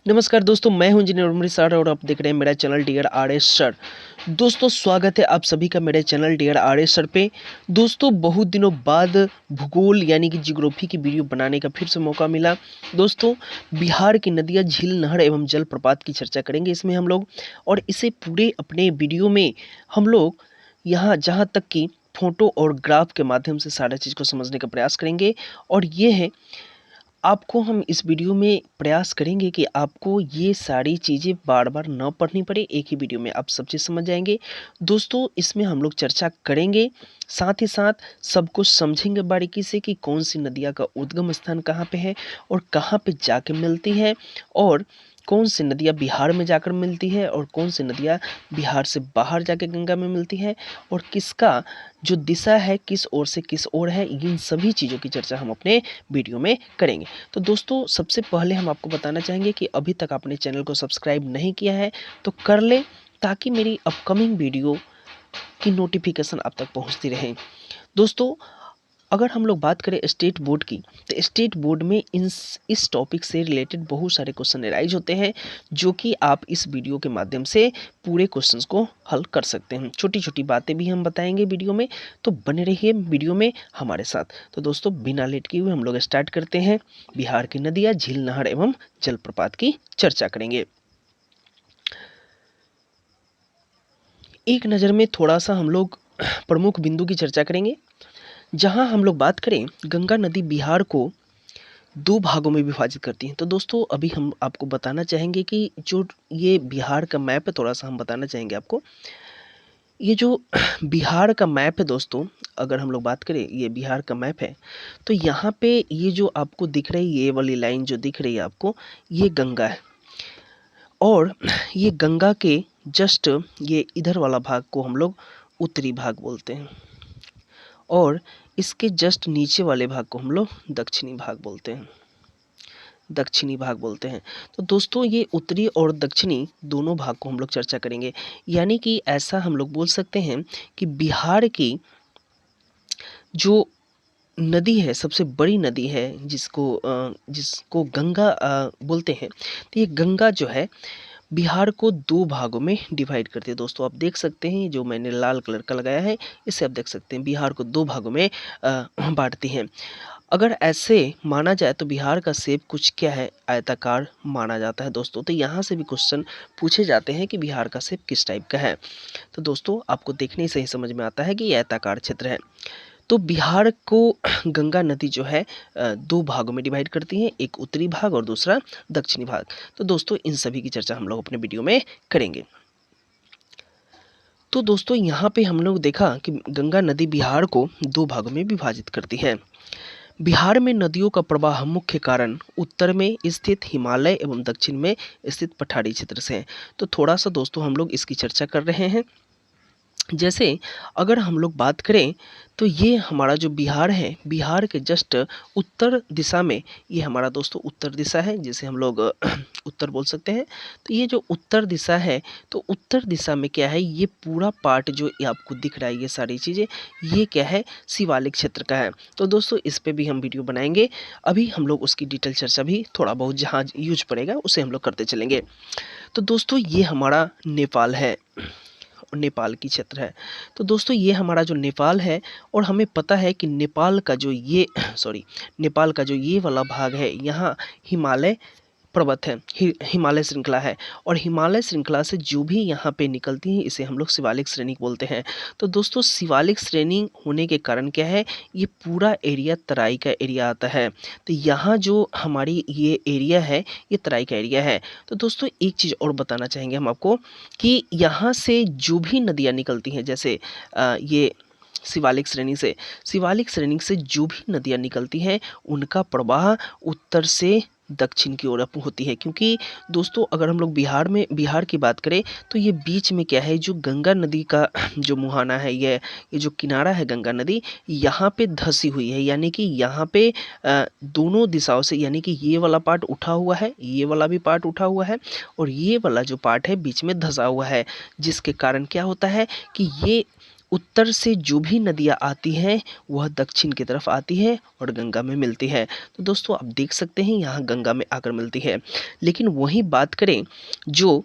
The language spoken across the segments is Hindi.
नमस्कार दोस्तों, मैं हूं इंजीनियर उमरी सर और आप देख रहे हैं मेरा channel dear R S sir. दोस्तों स्वागत है आप सभी का मेरे channel dear R S sir पे। दोस्तों बहुत दिनों बाद भूगोल यानी कि जियोग्राफी की वीडियो बनाने का फिर से मौका मिला। दोस्तों बिहार की नदियां, झील, नहर एवं जलप्रपात की चर्चा करेंगे इसमें हम लोग, और इसे पूरे अपने वीडियो में हम लोग यहाँ जहाँ तक कि फोटो और ग्राफ के माध्यम से सारा चीज़ को समझने का प्रयास करेंगे। और ये है, आपको हम इस वीडियो में प्रयास करेंगे कि आपको ये सारी चीज़ें बार-बार ना पढ़नी पड़े, एक ही वीडियो में आप सब चीज़ समझ जाएँगे। दोस्तों इसमें हम लोग चर्चा करेंगे, साथ ही साथ सब कुछ समझेंगे बारीकी से कि कौन-सी नदियाँ का उद्गम स्थान कहाँ पे है और कहाँ पे जाके मिलती है, और कौन सी नदियाँ बिहार में जाकर मिलती है और कौन सी नदियाँ बिहार से बाहर जाके गंगा में मिलती है, और किसका जो दिशा है किस ओर से किस ओर है, इन सभी चीज़ों की चर्चा हम अपने वीडियो में करेंगे। तो दोस्तों सबसे पहले हम आपको बताना चाहेंगे कि अभी तक आपने चैनल को सब्सक्राइब नहीं किया है तो कर लें, ताकि मेरी अपकमिंग वीडियो की नोटिफिकेशन आप तक पहुंचती रहे। दोस्तों अगर हम लोग बात करें स्टेट बोर्ड की, तो स्टेट बोर्ड में इस टॉपिक से रिलेटेड बहुत सारे क्वेश्चन एराइज होते हैं, जो कि आप इस वीडियो के माध्यम से पूरे क्वेश्चंस को हल कर सकते हैं। छोटी छोटी बातें भी हम बताएंगे वीडियो में, तो बने रहिए वीडियो में हमारे साथ। तो दोस्तों बिना लेट किए हुए हम लोग स्टार्ट करते हैं। बिहार की नदियाँ, झील, नहर एवं जलप्रपात की चर्चा करेंगे। एक नज़र में थोड़ा सा हम लोग प्रमुख बिंदु की चर्चा करेंगे। जहां हम लोग बात करें, गंगा नदी बिहार को दो भागों में विभाजित करती हैं। तो दोस्तों अभी हम आपको बताना चाहेंगे कि जो ये बिहार का मैप है, थोड़ा सा हम बताना चाहेंगे आपको। ये जो बिहार का मैप है दोस्तों, अगर हम लोग बात करें ये बिहार का मैप है, तो यहाँ पे ये जो आपको दिख रही है, ये वाली लाइन जो दिख रही है आपको, ये गंगा है। और ये गंगा के जस्ट ये इधर वाला भाग को हम लोग उत्तरी भाग बोलते हैं, और इसके जस्ट नीचे वाले भाग को हम लोग दक्षिणी भाग बोलते हैं, दक्षिणी भाग बोलते हैं। तो दोस्तों ये उत्तरी और दक्षिणी दोनों भाग को हम लोग चर्चा करेंगे। यानी कि ऐसा हम लोग बोल सकते हैं कि बिहार की जो नदी है, सबसे बड़ी नदी है, जिसको गंगा बोलते हैं। तो ये गंगा जो है बिहार को दो भागों में डिवाइड करती है। दोस्तों आप देख सकते हैं, जो मैंने लाल कलर का लगाया है, इससे आप देख सकते हैं बिहार को दो भागों में बांटती हैं। अगर ऐसे माना जाए तो बिहार का शेप कुछ क्या है, आयताकार माना जाता है दोस्तों। तो यहाँ से भी क्वेश्चन पूछे जाते हैं कि बिहार का शेप किस टाइप का है। तो दोस्तों आपको देखने से ही समझ में आता है कि ये आयताकार क्षेत्र है। तो बिहार को गंगा नदी जो है दो भागों में डिवाइड करती है, एक उत्तरी भाग और दूसरा दक्षिणी भाग। तो दोस्तों इन सभी की चर्चा हम लोग अपने वीडियो में करेंगे। तो दोस्तों यहाँ पे हम लोग देखा कि गंगा नदी बिहार को दो भागों में विभाजित करती है। बिहार में नदियों का प्रवाह मुख्य कारण उत्तर में स्थित हिमालय एवं दक्षिण में स्थित पठारी क्षेत्र से है। तो थोड़ा सा दोस्तों हम लोग इसकी चर्चा कर रहे हैं। जैसे अगर हम लोग बात करें, तो ये हमारा जो बिहार है, बिहार के जस्ट उत्तर दिशा में ये हमारा दोस्तों उत्तर दिशा है, जिसे हम लोग उत्तर बोल सकते हैं। तो ये जो उत्तर दिशा है, तो उत्तर दिशा में क्या है, ये पूरा पार्ट जो ये आपको दिख रहा है, ये सारी चीज़ें, ये क्या है, शिवालिक क्षेत्र का है। तो दोस्तों इस पे भी हम वीडियो बनाएंगे। अभी हम लोग उसकी डिटेल चर्चा भी थोड़ा बहुत जहाँ यूज पड़ेगा उसे हम लोग करते चलेंगे। तो दोस्तों ये हमारा नेपाल है, नेपाल की क्षेत्र है। तो दोस्तों ये हमारा जो नेपाल है, और हमें पता है कि नेपाल का जो ये नेपाल का जो ये वाला भाग है, यहाँ हिमालय पर्वत है, हिमालय श्रृंखला है, और हिमालय श्रृंखला से जो भी यहाँ पे निकलती है, इसे हम लोग शिवालिक श्रेणी बोलते हैं। तो दोस्तों शिवालिक श्रेणी होने के कारण क्या है, ये पूरा एरिया तराई का एरिया आता है। तो यहाँ जो हमारी ये एरिया है, ये तराई का एरिया है। तो दोस्तों एक चीज़ और बताना चाहेंगे हम आपको कि यहाँ से जो भी नदियाँ निकलती हैं, जैसे ये शिवालिक श्रेणी से जो भी नदियाँ निकलती हैं, उनका प्रवाह उत्तर से दक्षिण की ओर होती है। क्योंकि दोस्तों अगर हम लोग बिहार की बात करें, तो ये बीच में क्या है, जो गंगा नदी का जो मुहाना है, ये जो किनारा है गंगा नदी, यहाँ पे धसी हुई है। यानी कि यहाँ पे दोनों दिशाओं से, यानी कि ये वाला पार्ट उठा हुआ है, ये वाला भी पार्ट उठा हुआ है, और ये वाला जो पार्ट है बीच में धसा हुआ है, जिसके कारण क्या होता है कि ये उत्तर से जो भी नदियाँ आती हैं वह दक्षिण की तरफ आती है और गंगा में मिलती है। तो दोस्तों आप देख सकते हैं यहाँ गंगा में आकर मिलती है। लेकिन वहीं बात करें जो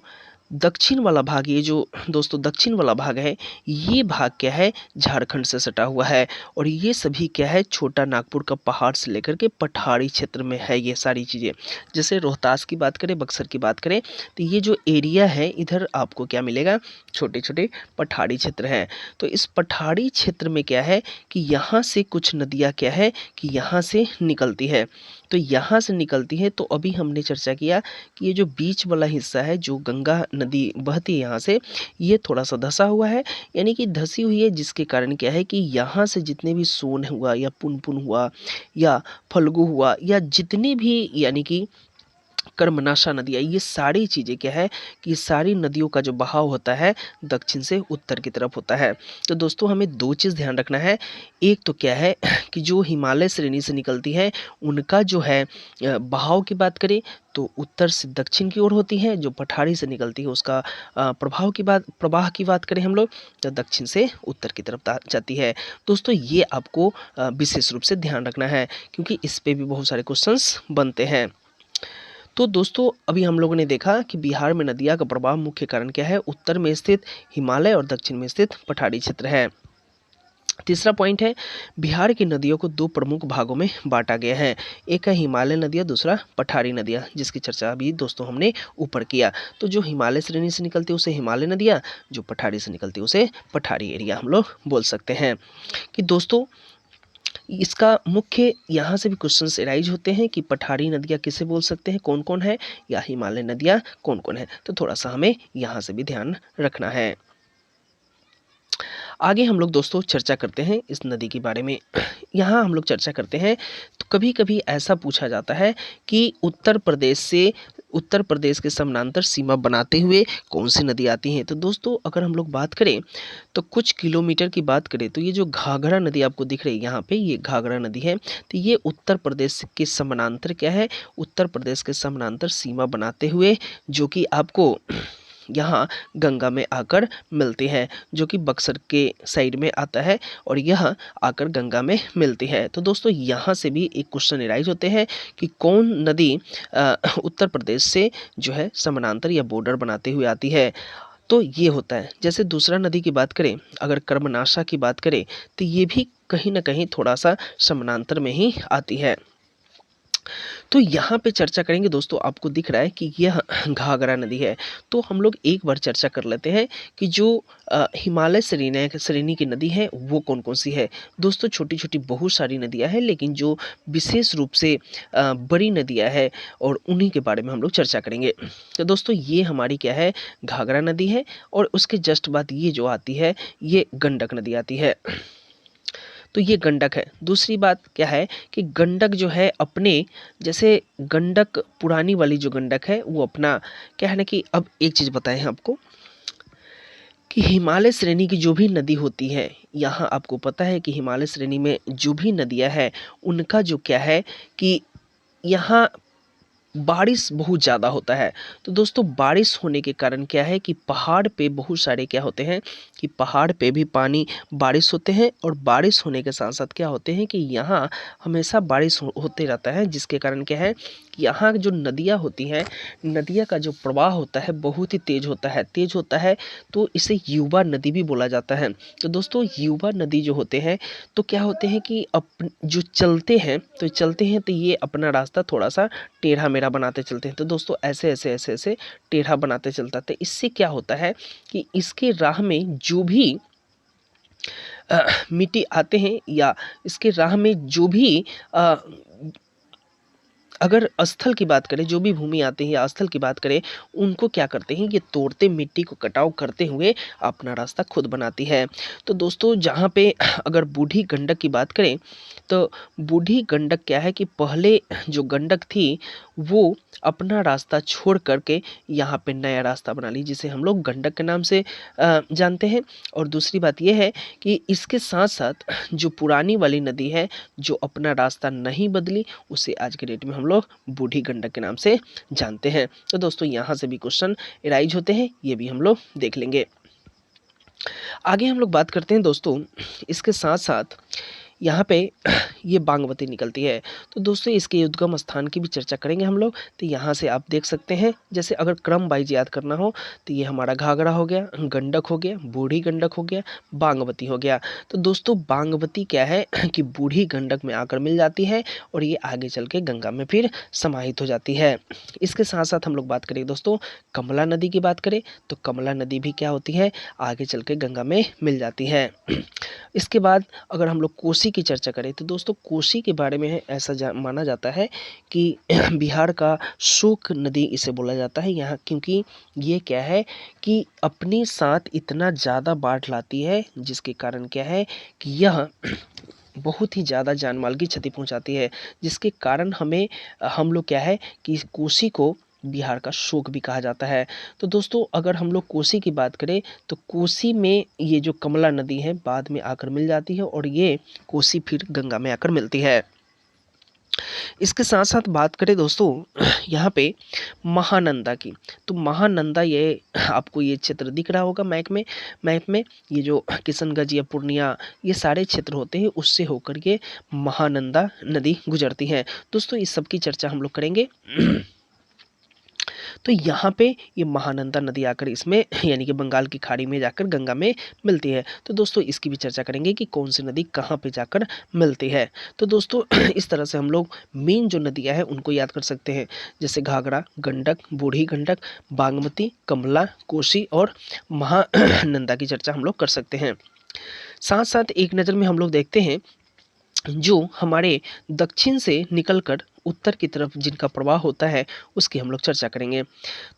दक्षिण वाला भाग, ये जो दोस्तों दक्षिण वाला भाग है, ये भाग क्या है, झारखंड से सटा हुआ है। और ये सभी क्या है, छोटा नागपुर का पहाड़ से लेकर के पठारी क्षेत्र में है ये सारी चीज़ें। जैसे रोहतास की बात करें, बक्सर की बात करें, तो ये जो एरिया है इधर आपको क्या मिलेगा, छोटे छोटे पठारी क्षेत्र हैं। तो इस पठारी क्षेत्र में क्या है कि यहाँ से कुछ नदियाँ क्या है कि यहाँ से निकलती है। तो यहाँ से निकलती है, तो अभी हमने चर्चा किया कि ये जो बीच वाला हिस्सा है, जो गंगा नदी बहती है यहाँ से, ये थोड़ा सा धंसा हुआ है, यानी कि धंसी हुई है, जिसके कारण क्या है कि यहाँ से जितने भी सोन हुआ या पुनपुन हुआ या फल्गु हुआ या जितनी भी यानी कि कर्मनाशा नदियाँ, ये सारी चीज़ें क्या है कि सारी नदियों का जो बहाव होता है दक्षिण से उत्तर की तरफ होता है। तो दोस्तों हमें दो चीज़ ध्यान रखना है। एक तो क्या है कि जो हिमालय श्रेणी से निकलती है उनका जो है बहाव की बात करें तो उत्तर से दक्षिण की ओर होती है। जो पठारी से निकलती है उसका प्रवाह की बात करें हम लोग, तो दक्षिण से उत्तर की तरफ जाती है। दोस्तों ये आपको विशेष रूप से ध्यान रखना है, क्योंकि इस पे भी बहुत सारे क्वेश्चंस बनते हैं। तो दोस्तों अभी हम लोगों ने देखा कि बिहार में नदियाँ का प्रवाह मुख्य कारण क्या है, उत्तर में स्थित हिमालय और दक्षिण में स्थित पठारी क्षेत्र है। तीसरा पॉइंट है, बिहार की नदियों को दो प्रमुख भागों में बांटा गया है। एक है हिमालय नदियाँ, दूसरा पठारी नदियाँ, जिसकी चर्चा अभी दोस्तों हमने ऊपर किया। तो जो हिमालय श्रेणी से निकलती है उसे हिमालय नदियाँ, जो पठारी से निकलती है उसे पठारी एरिया हम लोग बोल सकते हैं। कि दोस्तों इसका मुख्य यहाँ से भी क्वेश्चंस एराइज होते हैं कि पठारी नदियाँ किसे बोल सकते हैं, कौन कौन है, या हिमालय नदियाँ कौन कौन है। तो थोड़ा सा हमें यहाँ से भी ध्यान रखना है। आगे हम लोग दोस्तों चर्चा करते हैं इस नदी के बारे में। यहाँ हम लोग चर्चा करते हैं तो कभी कभी ऐसा पूछा जाता है कि उत्तर प्रदेश के समानांतर सीमा बनाते हुए कौन सी नदी आती हैं। तो दोस्तों अगर हम लोग बात करें तो कुछ किलोमीटर की बात करें तो ये जो घाघरा नदी आपको दिख रही है यहाँ पे, ये घाघरा नदी है। तो ये उत्तर प्रदेश के समानांतर क्या है, उत्तर प्रदेश के समानांतर सीमा बनाते हुए जो कि आपको यहाँ गंगा में आकर मिलती है, जो कि बक्सर के साइड में आता है और यह आकर गंगा में मिलती है। तो दोस्तों यहाँ से भी एक क्वेश्चन एराइज होते हैं कि कौन नदी उत्तर प्रदेश से जो है समानांतर या बॉर्डर बनाते हुए आती है। तो ये होता है, जैसे दूसरा नदी की बात करें, अगर कर्मनाशा की बात करें तो ये भी कहीं ना कहीं थोड़ा सा समानांतर में ही आती है। तो यहाँ पे चर्चा करेंगे दोस्तों, आपको दिख रहा है कि यह घाघरा नदी है। तो हम लोग एक बार चर्चा कर लेते हैं कि जो हिमालय श्रेणी की नदी है वो कौन कौन सी है। दोस्तों छोटी छोटी बहुत सारी नदियाँ हैं, लेकिन जो विशेष रूप से बड़ी नदियाँ हैं और उन्हीं के बारे में हम लोग चर्चा करेंगे। तो दोस्तों ये हमारी क्या है, घाघरा नदी है, और उसके जस्ट बाद ये जो आती है ये गंडक नदी आती है। तो ये गंडक है। दूसरी बात क्या है कि गंडक जो है अपने, जैसे गंडक पुरानी वाली जो गंडक है वो अपना क्या है ना कि अब एक चीज़ बताएं हैं आपको कि हिमालय श्रेणी की जो भी नदी होती है, यहाँ आपको पता है कि हिमालय श्रेणी में जो भी नदियाँ हैं उनका जो क्या है कि यहाँ बारिश बहुत ज़्यादा होता है। तो दोस्तों बारिश होने के कारण क्या है कि पहाड़ पे बहुत सारे क्या होते हैं कि पहाड़ पे भी पानी बारिश होते हैं, और बारिश होने के साथ साथ क्या होते हैं कि यहाँ हमेशा बारिश होते रहता है, जिसके कारण क्या है कि यहाँ जो नदियाँ होती हैं, नदियाँ का जो प्रवाह होता है बहुत ही तेज होता है। तो इसे युवा नदी भी बोला जाता है। तो दोस्तों युवा नदी जो होते हैं तो क्या होते हैं कि जो चलते हैं तो ये अपना रास्ता थोड़ा सा टेढ़ा मेढ़ा बनाते चलते हैं। तो दोस्तों ऐसे ऐसे ऐसे ऐसे टेढ़ा बनाते चलता है। इससे क्या होता है कि इसके राह में जो भी मिट्टी आते हैं, या इसके राह में जो भी अगर स्थल की बात करें, जो भी भूमि आते हैं या स्थल की बात करें, उनको क्या करते हैं, ये तोड़ते मिट्टी को कटाव करते हुए अपना रास्ता खुद बनाती है। तो दोस्तों जहाँ पे अगर बूढ़ी गंडक की बात करें तो बूढ़ी गंडक क्या है कि पहले जो गंडक थी वो अपना रास्ता छोड़ करके यहाँ पे नया रास्ता बना ली, जिसे हम लोग गंडक के नाम से जानते हैं। और दूसरी बात यह है कि इसके साथ साथ जो पुरानी वाली नदी है जो अपना रास्ता नहीं बदली, उसे आज के डेट में हम लोग बूढ़ी गंडक के नाम से जानते हैं। तो दोस्तों यहाँ से भी क्वेश्चन एराइज होते हैं, ये भी हम लोग देख लेंगे। आगे हम लोग बात करते हैं दोस्तों, इसके साथ साथ यहाँ पे ये बागमती निकलती है। तो दोस्तों इसके उद्गम स्थान की भी चर्चा करेंगे हम लोग। तो यहाँ से आप देख सकते हैं, जैसे अगर क्रम वाइज याद करना हो तो ये हमारा घाघरा हो गया, गंडक हो गया, बूढ़ी गंडक हो गया, बागमती हो गया। तो दोस्तों बागमती क्या है कि बूढ़ी गंडक में आकर मिल जाती है और ये आगे चल के गंगा में फिर समाहित हो जाती है। इसके साथ साथ हम लोग बात करें दोस्तों, कमला नदी की बात करें तो कमला नदी भी क्या होती है, आगे चल के गंगा में मिल जाती है। इसके बाद अगर हम लोग कोसी की चर्चा करें तो दोस्तों कोसी के बारे में ऐसा माना जाता है कि बिहार का शोक नदी इसे बोला जाता है यहाँ, क्योंकि ये क्या है कि अपने साथ इतना ज़्यादा बाढ़ लाती है, जिसके कारण क्या है कि यह बहुत ही ज़्यादा जान माल की क्षति पहुंचाती है, जिसके कारण हम लोग क्या है कि इस कोसी को बिहार का शोक भी कहा जाता है। तो दोस्तों अगर हम लोग कोसी की बात करें तो कोसी में ये जो कमला नदी है बाद में आकर मिल जाती है और ये कोसी फिर गंगा में आकर मिलती है। इसके साथ साथ बात करें दोस्तों यहाँ पे महानंदा की, तो महानंदा ये आपको ये क्षेत्र दिख रहा होगा मैप में ये जो किशनगंज या पूर्णिया ये सारे क्षेत्र होते हैं, उससे होकर के महानंदा नदी गुजरती है। दोस्तों इस सब की चर्चा हम लोग करेंगे। तो यहाँ पे ये महानंदा नदी आकर इसमें यानी कि बंगाल की खाड़ी में जाकर गंगा में मिलती है। तो दोस्तों इसकी भी चर्चा करेंगे कि कौन सी नदी कहाँ पे जाकर मिलती है। तो दोस्तों इस तरह से हम लोग मेन जो नदियाँ हैं उनको याद कर सकते हैं, जैसे घाघरा, गंडक, बूढ़ी गंडक, बागमती, कमला, कोसी और महानंदा की चर्चा हम लोग कर सकते हैं। साथ साथ एक नज़र में हम लोग देखते हैं जो हमारे दक्षिण से निकलकर उत्तर की तरफ जिनका प्रवाह होता है उसकी हम लोग चर्चा करेंगे।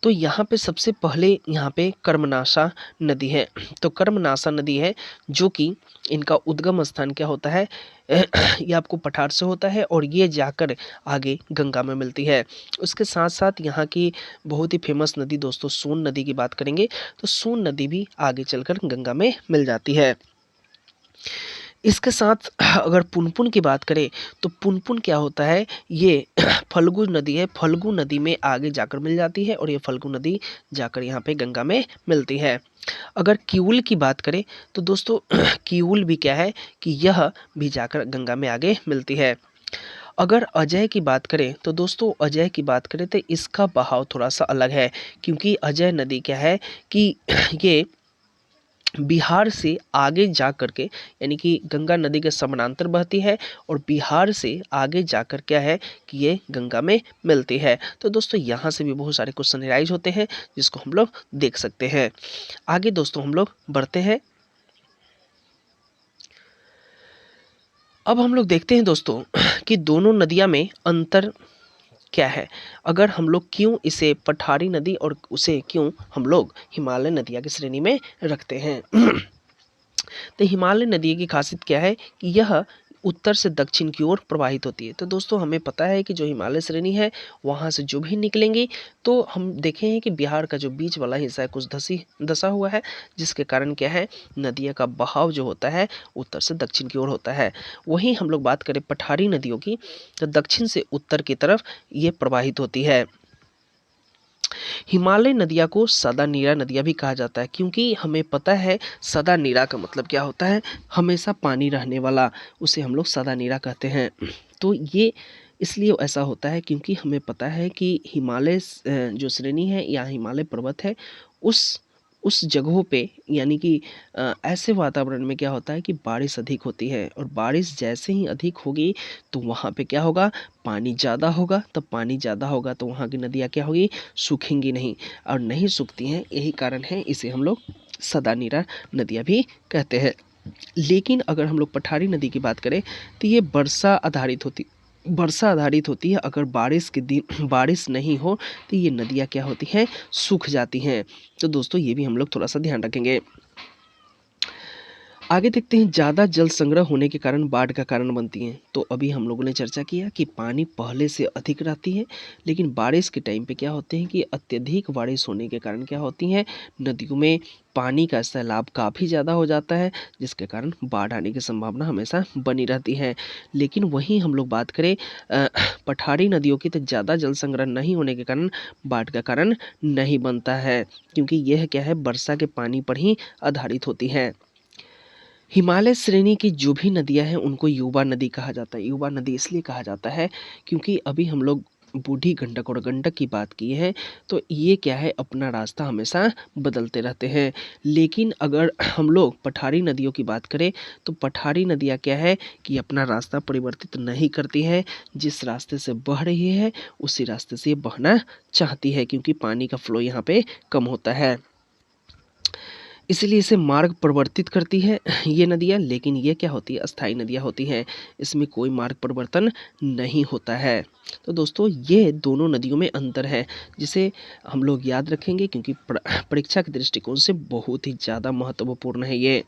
तो यहाँ पे सबसे पहले यहाँ पे कर्मनाशा नदी है। तो कर्मनाशा नदी है जो कि इनका उद्गम स्थान क्या होता है, ये आपको पठार से होता है और ये जाकर आगे गंगा में मिलती है। उसके साथ साथ यहाँ की बहुत ही फेमस नदी दोस्तों सोन नदी की बात करेंगे तो सोन नदी भी आगे चलकर गंगा में मिल जाती है। इसके साथ अगर पुनपुन की बात करें तो पुनपुन क्या होता है, ये फल्गु नदी है, फल्गु नदी में आगे जाकर मिल जाती है और ये फल्गु नदी जाकर यहाँ पे गंगा में मिलती है। अगर किऊल की बात करें तो दोस्तों किऊल भी क्या है कि यह भी जाकर गंगा में आगे मिलती है। अगर अजय की बात करें तो दोस्तों अजय की बात करें तो इसका बहाव थोड़ा सा अलग है, क्योंकि अजय नदी क्या है कि ये बिहार से आगे जा कर के यानी कि गंगा नदी के समानांतर बहती है और बिहार से आगे जाकर क्या है कि ये गंगा में मिलती है। तो दोस्तों यहाँ से भी बहुत सारे क्वेश्चन राइज होते हैं जिसको हम लोग देख सकते हैं। आगे दोस्तों हम लोग बढ़ते हैं। अब हम लोग देखते हैं दोस्तों कि दोनों नदियाँ में अंतर क्या है, अगर हम लोग क्यों इसे पठारी नदी और उसे क्यों हम लोग हिमालय नदियाँ की श्रेणी में रखते हैं। तो हिमालय नदी की खासियत क्या है कि यह उत्तर से दक्षिण की ओर प्रवाहित होती है। तो दोस्तों हमें पता है कि जो हिमालय श्रेणी है वहाँ से जो भी निकलेंगी तो हम देखे हैं कि बिहार का जो बीच वाला हिस्सा है कुछ धसा हुआ है, जिसके कारण क्या है नदियों का बहाव जो होता है उत्तर से दक्षिण की ओर होता है। वहीं हम लोग बात करें पठारी नदियों की तो दक्षिण से उत्तर की तरफ ये प्रवाहित होती है। हिमालय नदियाँ को सदा नीरा नदियाँ भी कहा जाता है, क्योंकि हमें पता है सदा नीरा का मतलब क्या होता है, हमेशा पानी रहने वाला, उसे हम लोग सदा नीरा कहते हैं। तो ये इसलिए ऐसा होता है क्योंकि हमें पता है कि हिमालय जो श्रेणी है या हिमालय पर्वत है उस जगहों पे यानी कि ऐसे वातावरण में क्या होता है कि बारिश अधिक होती है और बारिश जैसे ही अधिक होगी तो वहाँ पे क्या होगा पानी ज़्यादा होगा। तब पानी ज़्यादा होगा तो वहाँ की नदियाँ क्या होगी सूखेंगी नहीं, और नहीं सूखती हैं, यही कारण है इसे हम लोग सदा नीरा नदियाँ भी कहते हैं। लेकिन अगर हम लोग पठारी नदी की बात करें तो ये वर्षा आधारित होती है। अगर बारिश के दिन बारिश नहीं हो तो ये नदियाँ क्या होती हैं सूख जाती हैं। तो दोस्तों ये भी हम लोग थोड़ा सा ध्यान रखेंगे। आगे देखते हैं ज़्यादा जल संग्रह होने के कारण बाढ़ का कारण बनती हैं। तो अभी हम लोगों ने चर्चा किया कि पानी पहले से अधिक रहती है, लेकिन बारिश के टाइम पे क्या होते हैं कि अत्यधिक बारिश होने के कारण क्या होती हैं, नदियों में पानी का सैलाब काफ़ी ज़्यादा हो जाता है, जिसके कारण बाढ़ आने की संभावना हमेशा बनी रहती है। लेकिन वहीं हम लोग बात करें पठारी नदियों की, तो ज़्यादा जल संग्रह नहीं होने के कारण बाढ़ का कारण नहीं बनता है, क्योंकि यह क्या है, वर्षा के पानी पर ही आधारित होती है। हिमालय श्रेणी की जो भी नदियाँ हैं उनको युवा नदी कहा जाता है। युवा नदी इसलिए कहा जाता है क्योंकि अभी हम लोग बूढ़ी गंडक और गंडक की बात की है, तो ये क्या है, अपना रास्ता हमेशा बदलते रहते हैं। लेकिन अगर हम लोग पठारी नदियों की बात करें, तो पठारी नदियाँ क्या है कि अपना रास्ता परिवर्तित नहीं करती है। जिस रास्ते से बह रही है उसी रास्ते से ये बहना चाहती है, क्योंकि पानी का फ्लो यहाँ पे कम होता है, इसलिए इसे मार्ग परिवर्तित करती है ये नदियाँ। लेकिन ये क्या होती है, अस्थायी नदियाँ होती हैं, इसमें कोई मार्ग परिवर्तन नहीं होता है। तो दोस्तों ये दोनों नदियों में अंतर है, जिसे हम लोग याद रखेंगे, क्योंकि परीक्षा के दृष्टिकोण से बहुत ही ज़्यादा महत्वपूर्ण है ये।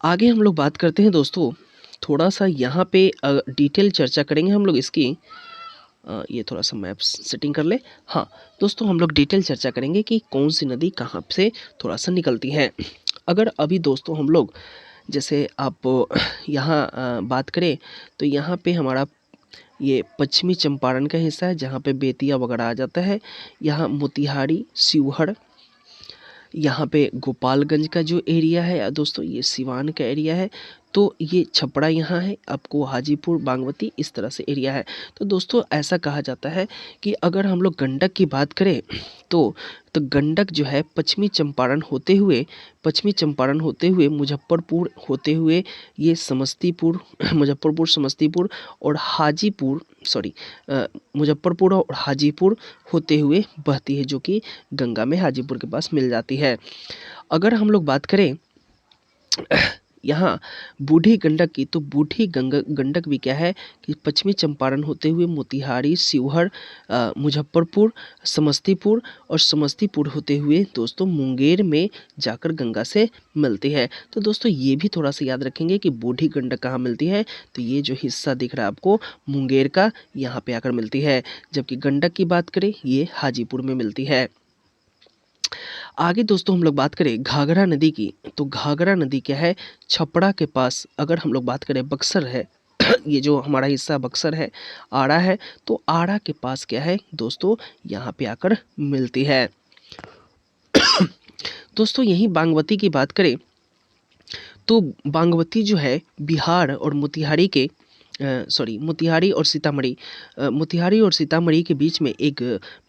आगे हम लोग बात करते हैं दोस्तों, थोड़ा सा यहाँ पे डिटेल चर्चा करेंगे हम लोग इसकी। ये थोड़ा सा मैप सेटिंग कर ले। हाँ दोस्तों, हम लोग डिटेल चर्चा करेंगे कि कौन सी नदी कहाँ से थोड़ा सा निकलती है। अगर अभी दोस्तों हम लोग जैसे आप यहाँ बात करें, तो यहाँ पे हमारा ये पश्चिमी चंपारण का हिस्सा है, जहाँ पे बेतिया वगैरह आ जाता है। यहाँ मोतिहारी, शिवहर, यहाँ पे गोपालगंज का जो एरिया है दोस्तों, ये सिवान का एरिया है। तो ये छपरा यहाँ है, आपको हाजीपुर, बागमती, इस तरह से एरिया है। तो दोस्तों ऐसा कहा जाता है कि अगर हम लोग गंडक की बात करें, तो गंडक जो है पश्चिमी चंपारण होते हुए मुजफ्फरपुर होते हुए ये समस्तीपुर मुजफ्फरपुर, समस्तीपुर और हाजीपुर, सॉरी मुजफ्फरपुर और हाजीपुर होते हुए बहती है, जो कि गंगा में हाजीपुर के पास मिल जाती है। अगर हम लोग बात करें यहाँ बूढ़ी गंडक की, तो बूढ़ी गंडक भी क्या है कि पश्चिमी चंपारण होते हुए मोतिहारी, शिवहर, मुजफ्फरपुर, समस्तीपुर और समस्तीपुर होते हुए दोस्तों मुंगेर में जाकर गंगा से मिलती है। तो दोस्तों ये भी थोड़ा सा याद रखेंगे कि बूढ़ी गंडक कहाँ मिलती है, तो ये जो हिस्सा दिख रहा है आपको मुंगेर का, यहाँ पे आकर मिलती है। जबकि गंडक की बात करें, ये हाजीपुर में मिलती है। आगे दोस्तों हम लोग बात करें घाघरा नदी की, तो घाघरा नदी क्या है, छपरा के पास, अगर हम लोग बात करें बक्सर है ये जो हमारा हिस्सा बक्सर है, आड़ा है, तो आड़ा के पास क्या है दोस्तों, यहाँ पे आकर मिलती है। दोस्तों यही बागमती की बात करें, तो बागमती जो है बिहार और मोतिहारी के मोतिहारी और सीतामढ़ी के बीच में एक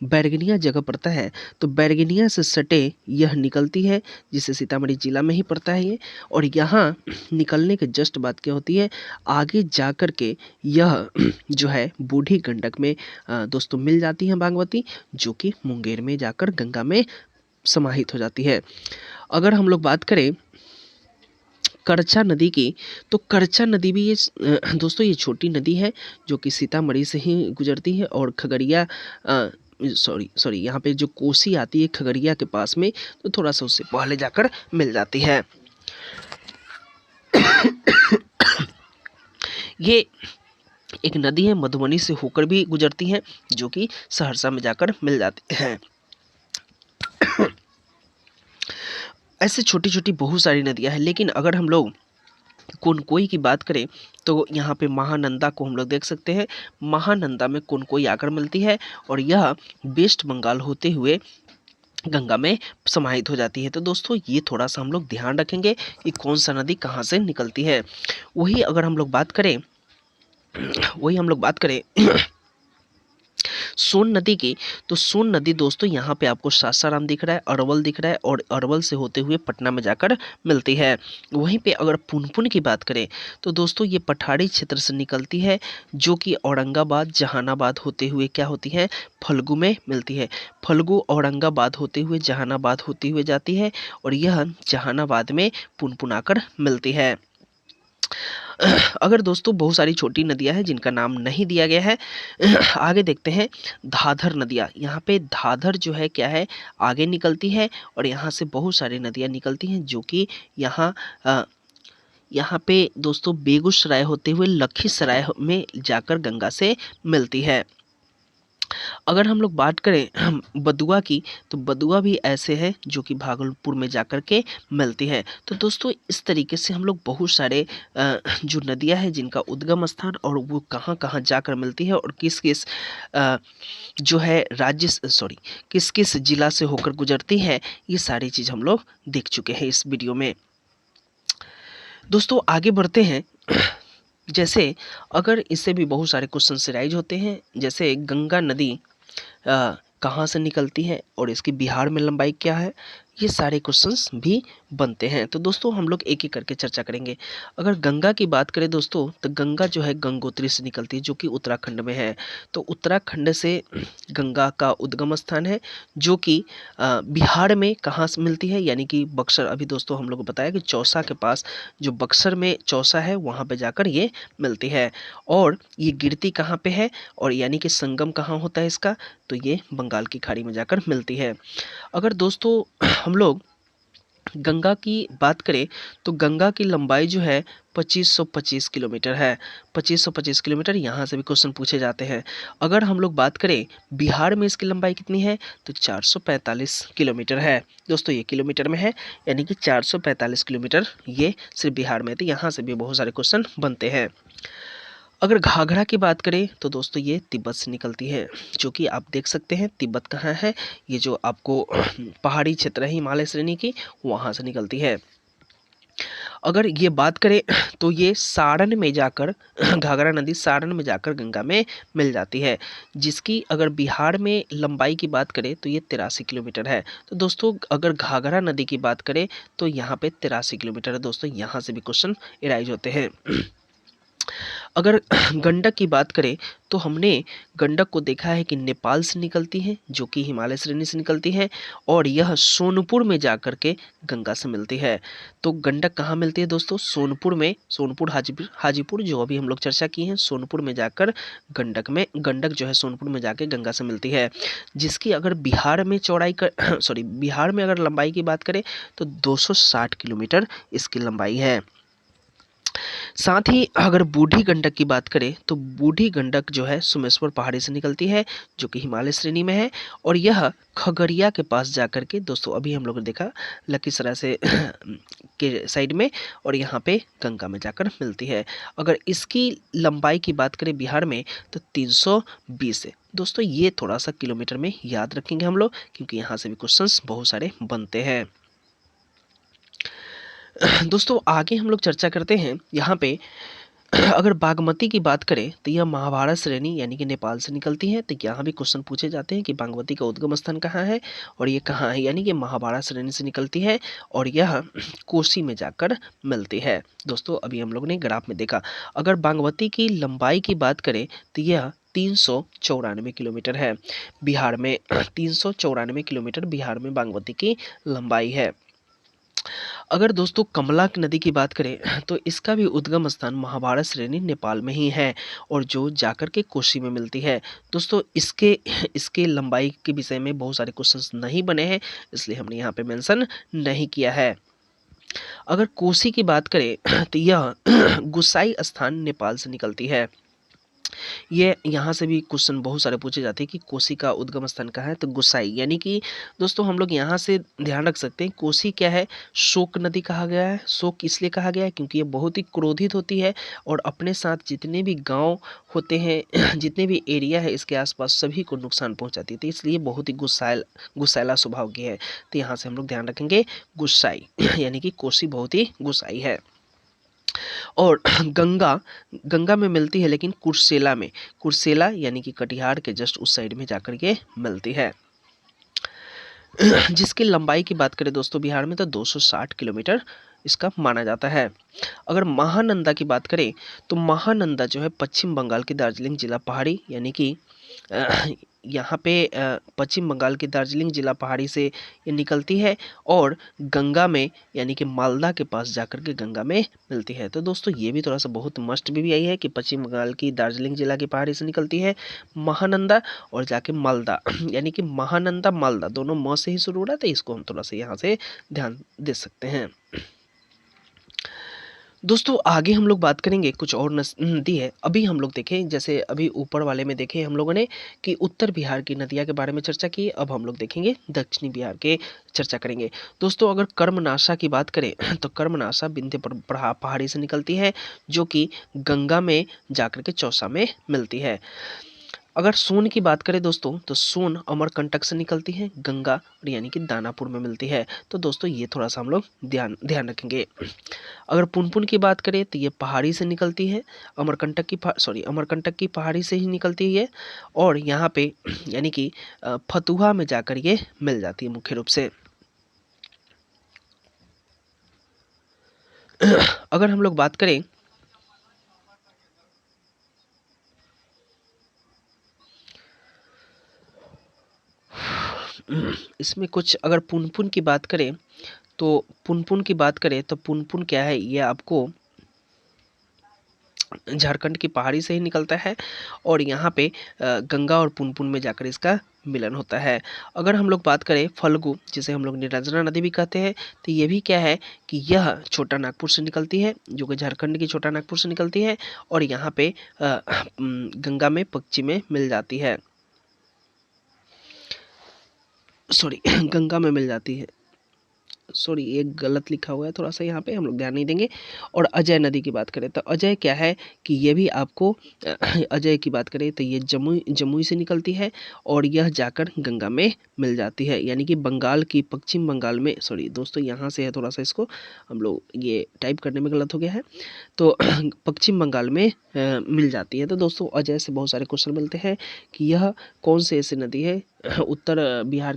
बैरगनिया जगह पड़ता है। तो बैरगनिया से सटे यह निकलती है, जिसे सीतामढ़ी जिला में ही पड़ता है ये। और यहाँ निकलने के जस्ट बाद क्या होती है, आगे जा कर के यह जो है बूढ़ी गंडक में दोस्तों मिल जाती है बागमती, जो कि मुंगेर में जाकर गंगा में समाहित हो जाती है। अगर हम लोग बात करें करछा नदी की, तो करछा नदी भी ये दोस्तों ये छोटी नदी है, जो कि सीतामढ़ी से ही गुजरती है और खगड़िया सॉरी यहाँ पे जो कोसी आती है खगड़िया के पास में, तो थोड़ा सा उससे पहले जाकर मिल जाती है। ये एक नदी है, मधुबनी से होकर भी गुजरती है, जो कि सहरसा में जाकर मिल जाती है। ऐसे छोटी छोटी बहुत सारी नदियां हैं, लेकिन अगर हम लोग कोनकोई की बात करें, तो यहाँ पे महानंदा को हम लोग देख सकते हैं। महानंदा में कोनकोई आकर मिलती है और यह वेस्ट बंगाल होते हुए गंगा में समाहित हो जाती है। तो दोस्तों ये थोड़ा सा हम लोग ध्यान रखेंगे कि कौन सा नदी कहाँ से निकलती है। वही अगर हम लोग बात करें सोन नदी की, तो सोन नदी दोस्तों यहाँ पे आपको सासाराम दिख रहा है, अरवल दिख रहा है, और अरवल से होते हुए पटना में जाकर मिलती है। वहीं पे अगर पुनपुन की बात करें, तो दोस्तों ये पठारी क्षेत्र से निकलती है, जो कि औरंगाबाद, जहानाबाद होते हुए क्या होती है, फल्गु में मिलती है। फल्गु औरंगाबाद होते हुए जहानाबाद होते हुए जाती है, और यह जहानाबाद में पुनपुन आकर मिलती है। अगर दोस्तों बहुत सारी छोटी नदियाँ हैं जिनका नाम नहीं दिया गया है। आगे देखते हैं धाधर नदियाँ। यहाँ पे धाधर जो है क्या है, आगे निकलती है और यहाँ से बहुत सारी नदियाँ निकलती हैं जो कि यहाँ अ, यहाँ पे दोस्तों बेगूसराय होते हुए लखीसराय में जाकर गंगा से मिलती है। अगर हम लोग बात करें बदुआ की, तो बदुआ भी ऐसे है जो कि भागलपुर में जाकर के मिलती है। तो दोस्तों इस तरीके से हम लोग बहुत सारे जो नदियां हैं जिनका उद्गम स्थान और वो कहाँ कहाँ जाकर मिलती है और किस किस जो है किस किस जिला से होकर गुजरती है, ये सारी चीज़ हम लोग देख चुके हैं इस वीडियो में। दोस्तों आगे बढ़ते हैं। जैसे अगर इससे भी बहुत सारे क्वेश्चन राइज होते हैं, जैसे गंगा नदी कहाँ से निकलती है और इसकी बिहार में लंबाई क्या है, ये सारे क्वेश्चंस भी बनते हैं। तो दोस्तों हम लोग एक एक करके चर्चा करेंगे। अगर गंगा की बात करें दोस्तों, तो गंगा जो है गंगोत्री से निकलती है जो कि उत्तराखंड में है। तो उत्तराखंड से गंगा का उद्गम स्थान है जो कि बिहार में कहाँ से मिलती है, यानी कि बक्सर। अभी दोस्तों हम लोग को बताया कि चौसा के पास जो बक्सर में चौसा है वहाँ पे जाकर ये मिलती है। और ये गिरती कहाँ पे है और यानी कि संगम कहाँ होता है इसका, तो ये बंगाल की खाड़ी में जाकर मिलती है। अगर दोस्तों हम लोग गंगा की बात करें तो गंगा की लंबाई जो है 2525 किलोमीटर है। 2525 किलोमीटर, यहाँ से भी क्वेश्चन पूछे जाते हैं। अगर हम लोग बात करें बिहार में इसकी लंबाई कितनी है, तो 445 किलोमीटर है। दोस्तों ये किलोमीटर में है, यानी कि 445 किलोमीटर ये सिर्फ बिहार में है। तो यहाँ से भी बहुत सारे क्वेश्चन बनते हैं। अगर घाघरा की बात करें तो दोस्तों ये तिब्बत से निकलती है, जो कि आप देख सकते हैं तिब्बत कहाँ है। ये जो आपको पहाड़ी क्षेत्र है हिमालय श्रेणी की, वहाँ से निकलती है। अगर ये बात करें तो ये सारण में जाकर घाघरा नदी सारण में जाकर गंगा में मिल जाती है, जिसकी अगर बिहार में लंबाई की बात करें तो ये 83 किलोमीटर है। तो दोस्तों अगर घाघरा नदी की बात करें तो यहाँ पे 83 किलोमीटर है। दोस्तों यहाँ से भी क्वेश्चन एराइज होते हैं। अगर गंडक की बात करें तो हमने गंडक को देखा है कि नेपाल से निकलती है जो कि हिमालय श्रेणी से निकलती है और यह सोनपुर में जाकर के गंगा से मिलती है। तो गंडक कहाँ मिलती है दोस्तों, सोनपुर में। सोनपुर हाजीपुर जो अभी हम लोग चर्चा की हैं, सोनपुर में जाकर गंडक जो है सोनपुर में जाकर गंगा से मिलती है, जिसकी अगर बिहार में चौड़ाई कर बिहार में अगर लंबाई की बात करें तो 260 किलोमीटर इसकी लंबाई है। साथ ही अगर बूढ़ी गंडक की बात करें तो बूढ़ी गंडक जो है सुमेश्वर पहाड़ी से निकलती है जो कि हिमालय श्रेणी में है और यह खगड़िया के पास जाकर के दोस्तों अभी हम लोगों ने देखा लखीसराय से के साइड में, और यहाँ पे गंगा में जाकर मिलती है। अगर इसकी लंबाई की बात करें बिहार में तो 320 है। दोस्तों ये थोड़ा सा किलोमीटर में याद रखेंगे हम लोग, क्योंकि यहाँ से भी क्वेश्चंस बहुत सारे बनते हैं। दोस्तों आगे हम लोग चर्चा करते हैं यहाँ पे। अगर बागमती की बात करें तो यह महाभारत श्रेणी यानी कि नेपाल से निकलती है। तो यहाँ भी क्वेश्चन पूछे जाते हैं कि बागमती का उद्गम स्थान कहाँ है और ये कहाँ है, यानी कि महाभारत श्रेणी से निकलती है और यह कोसी में जाकर मिलती है। दोस्तों अभी हम लोग ने ग्राफ में देखा। अगर बागमती की लंबाई की बात करें तो यह 394 किलोमीटर है। बिहार में 394 किलोमीटर बिहार में बागमती की लंबाई है। अगर दोस्तों कमला नदी की बात करें तो इसका भी उद्गम स्थान महाभारत श्रेणी नेपाल में ही है और जो जाकर के कोसी में मिलती है। दोस्तों इसके इसके लंबाई के विषय में बहुत सारे क्वेश्चंस नहीं बने हैं, इसलिए हमने यहाँ पे मेंशन नहीं किया है। अगर कोसी की बात करें तो यह गुसाई स्थान नेपाल से निकलती है। ये यहाँ से भी क्वेश्चन बहुत सारे पूछे जाते हैं कि कोसी का उद्गम स्थान कहाँ है, तो गुसाई, यानी कि दोस्तों हम लोग यहाँ से ध्यान रख सकते हैं कोसी क्या है, शोक नदी कहा गया है। शोक इसलिए कहा गया है क्योंकि ये बहुत ही क्रोधित होती है और अपने साथ जितने भी गांव होते हैं जितने भी एरिया है इसके आसपास सभी को नुकसान पहुंचाती है, तो इसलिए बहुत ही गुस्सैला स्वभाव की है। तो यहाँ से हम लोग ध्यान रखेंगे गुस्साई यानी कि कोसी बहुत ही गुस्साई है। और गंगा में मिलती है लेकिन कुर्सेला यानी कि कटिहार के जस्ट उस साइड में जाकर के मिलती है। जिसकी लंबाई की बात करें दोस्तों बिहार में तो 260 किलोमीटर इसका माना जाता है। अगर महानंदा की बात करें तो महानंदा जो है पश्चिम बंगाल की दार्जिलिंग जिला पहाड़ी यानी कि यहाँ पे पश्चिम बंगाल के दार्जिलिंग जिला पहाड़ी से ये निकलती है और गंगा में यानी कि मालदा के पास जाकर के गंगा में मिलती है। तो दोस्तों ये भी थोड़ा सा बहुत मस्ट भी आई है कि पश्चिम बंगाल की दार्जिलिंग जिला की पहाड़ी से निकलती है महानंदा और जाके मालदा यानी कि महानंदा मालदा दोनों म से ही शुरू हो रहा है, तो इसको हम थोड़ा सा यहाँ से ध्यान दे सकते हैं। दोस्तों आगे हम लोग बात करेंगे कुछ और नदी है। अभी हम लोग देखें, जैसे अभी ऊपर वाले में देखे हम लोगों ने कि उत्तर बिहार की नदियाँ के बारे में चर्चा की, अब हम लोग देखेंगे दक्षिणी बिहार के चर्चा करेंगे। दोस्तों अगर कर्मनाशा की बात करें तो कर्मनाशा विंध्य पहाड़ी से निकलती है जो कि गंगा में जाकर के चौसा में मिलती है। अगर सोन की बात करें दोस्तों तो सोन अमरकंटक से निकलती है गंगा और यानी कि दानापुर में मिलती है। तो दोस्तों ये थोड़ा सा हम लोग ध्यान रखेंगे। अगर पुनपुन की बात करें तो ये पहाड़ी से निकलती है, अमरकंटक की पहाड़ी से ही निकलती है और यहाँ पे यानी कि फतुहा में जाकर ये मिल जाती है मुख्य रूप से। अगर हम लोग बात करें इसमें कुछ, अगर पुनपुन की बात करें तो पुनपुन क्या है, ये आपको झारखंड की पहाड़ी से ही निकलता है और यहाँ पे गंगा और पुनपुन में जाकर इसका मिलन होता है। अगर हम लोग बात करें फल्गु, जिसे हम लोग निरंजना नदी भी कहते हैं, तो ये भी क्या है कि यह छोटा नागपुर से निकलती है, जो कि झारखंड की छोटा नागपुर से निकलती है और यहाँ पे गंगा में पश्चिम में मिल जाती है, गंगा में मिल जाती है। एक गलत लिखा हुआ है थोड़ा सा, यहाँ पे हम लोग ध्यान नहीं देंगे। और अजय नदी की बात करें तो अजय क्या है कि ये भी आपको अजय की बात करें तो ये जमुई से निकलती है और यह जाकर गंगा में मिल जाती है, यानी कि बंगाल की पश्चिम बंगाल में, दोस्तों यहाँ से है थोड़ा सा, इसको हम लोग ये टाइप करने में गलत हो गया है, तो पश्चिम बंगाल में मिल जाती है। तो दोस्तों अजय से बहुत सारे क्वेश्चन मिलते हैं कि यह कौन से ऐसी नदी है दक्षिण बिहार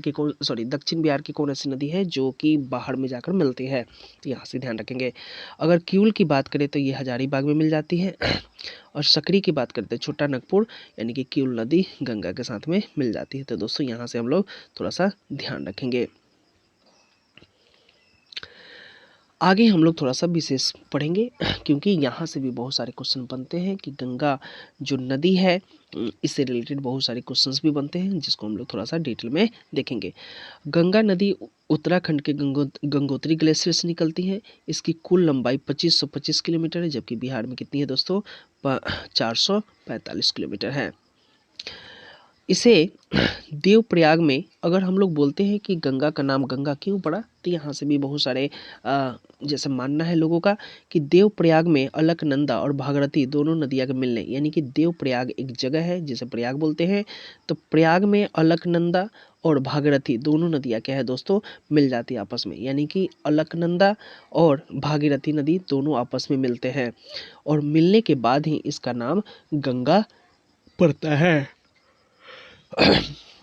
की कौन ऐसी नदी है जो कि बाहर में जाकर मिलती है, तो यहाँ से ध्यान रखेंगे। अगर किउल की बात करें तो ये हजारीबाग में मिल जाती है और सकरी की बात करते हैं छोटा नागपुर, यानी कि किउल नदी गंगा के साथ में मिल जाती है। तो दोस्तों यहाँ से हम लोग थोड़ा सा ध्यान रखेंगे। आगे हम लोग थोड़ा सा विशेष पढ़ेंगे क्योंकि यहाँ से भी बहुत सारे क्वेश्चन बनते हैं कि गंगा जो नदी है इससे रिलेटेड बहुत सारे क्वेश्चंस भी बनते हैं, जिसको हम लोग थोड़ा सा डिटेल में देखेंगे। गंगा नदी उत्तराखंड के गंगोत्री ग्लेशियर से निकलती है। इसकी कुल लंबाई 2525 किलोमीटर है, जबकि बिहार में कितनी है दोस्तों 445 किलोमीटर है। इसे देवप्रयाग में, अगर हम लोग बोलते हैं कि गंगा का नाम गंगा क्यों पड़ा, तो यहाँ से भी बहुत सारे जैसे मानना है लोगों का कि देवप्रयाग में अलकनंदा और भागीरथी दोनों नदियाँ के मिलने, यानी कि देवप्रयाग एक जगह है जिसे प्रयाग बोलते हैं, तो प्रयाग में अलकनंदा और भागीरथी दोनों नदियाँ क्या है दोस्तों मिल जाती है आपस में, यानी कि अलकनंदा और भागीरथी नदी दोनों आपस में मिलते हैं और मिलने के बाद ही इसका नाम गंगा पड़ता है।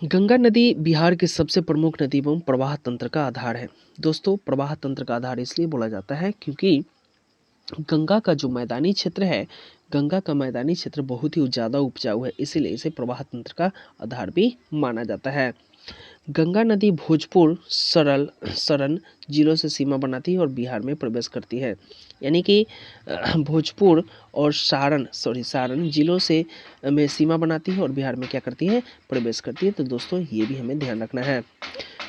गंगा नदी बिहार की सबसे प्रमुख नदी एवं प्रवाह तंत्र का आधार है। दोस्तों प्रवाह तंत्र का आधार इसलिए बोला जाता है क्योंकि गंगा का जो मैदानी क्षेत्र है, गंगा का मैदानी क्षेत्र बहुत ही ज़्यादा उपजाऊ है, इसीलिए इसे प्रवाह तंत्र का आधार भी माना जाता है। गंगा नदी भोजपुर सरन जिलों से सीमा बनाती है और बिहार में प्रवेश करती है, यानी कि भोजपुर और सारण जिलों से में सीमा बनाती है और बिहार में क्या करती है प्रवेश करती है। तो दोस्तों ये भी हमें ध्यान रखना है।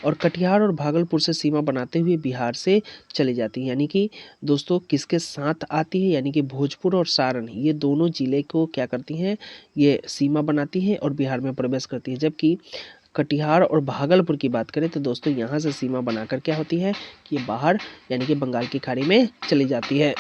और कटिहार और भागलपुर से सीमा बनाते हुए बिहार से चली जाती है, यानी कि दोस्तों किसके साथ आती है, यानी कि भोजपुर और सारण ये दोनों जिले को क्या करती हैं, ये सीमा बनाती हैं और बिहार में प्रवेश करती है। जबकि कटिहार और भागलपुर की बात करें तो दोस्तों यहाँ से सीमा बनाकर क्या होती है कि ये बाहर यानी कि बंगाल की खाड़ी में चली जाती है।